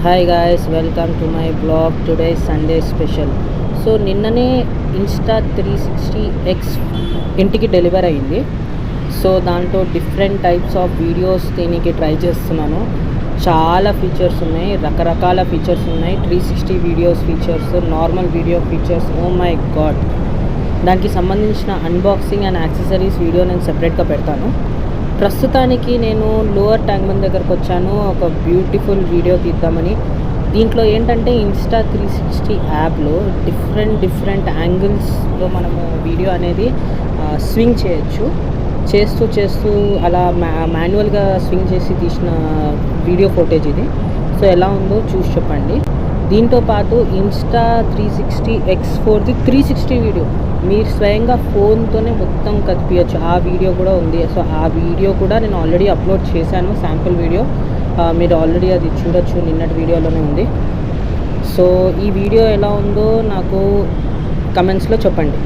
Hi guys, welcome to my blog. Today Sunday special. So నిన్ననే Insta360X ఇంటికి deliver అయింది. So దాంట్లో different types of videos దీనికి try చేస్తున్నాను. చాలా ఫీచర్స్ ఉన్నాయి, రకరకాల ఫీచర్స్ ఉన్నాయి. 360 videos features, normal video features. Oh my God! దానికి సంబంధించిన అన్బాక్సింగ్ అండ్ యాక్సెసరీస్ వీడియో నేను సెపరేట్గా పెడతాను. ప్రస్తుతానికి నేను లోవర్ ట్యాంక్ బండ్ దగ్గరకు వచ్చాను ఒక బ్యూటిఫుల్ వీడియో తీద్దామని. దీంట్లో ఏంటంటే Insta360 యాప్లో డిఫరెంట్ యాంగిల్స్లో మనము వీడియో అనేది స్వింగ్ చేయొచ్చు. చేస్తూ అలా మాన్యువల్గా స్వింగ్ చేసి తీసిన వీడియో ఫోటేజ్ ఇది. సో ఎలా ఉందో చూసి చెప్పండి. దీంతో పాటు Insta360X4ది 360 వీడియో మీరు స్వయంగా ఫోన్తోనే మొత్తం కదిపియచ్చు. ఆ వీడియో కూడా ఉంది. సో ఆ వీడియో కూడా నేను ఆల్రెడీ అప్లోడ్ చేశాను, శాంపుల్ వీడియో. మీరు ఆల్రెడీ అది చూడొచ్చు, నిన్నటి వీడియోలోనే ఉంది. సో ఈ వీడియో ఎలా ఉందో నాకు కమెంట్స్లో చెప్పండి.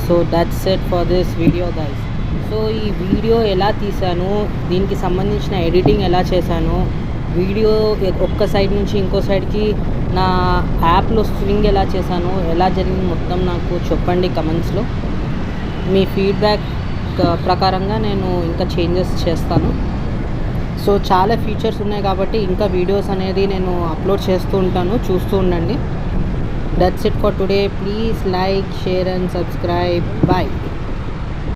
So that's it for this video guys. So ఈ వీడియో ఎలా తీసాను, దీనికి సంబంధించిన ఎడిటింగ్ ఎలా చేశాను, వీడియో ఒక్క సైడ్ నుంచి ఇంకో సైడ్కి నా యాప్లో స్వింగ్ ఎలా చేశాను, ఎలా జరిగింది మొత్తం నాకు చెప్పండి కమెంట్స్లో. మీ ఫీడ్బ్యాక్ ప్రకారంగా నేను ఇంకా చేంజెస్ చేస్తాను. సో చాలా ఫీచర్స్ ఉన్నాయి కాబట్టి ఇంకా వీడియోస్ అనేది నేను అప్లోడ్ చేస్తూ ఉంటాను, చూస్తూ ఉండండి. That's it for today. Please like, share and subscribe. Bye.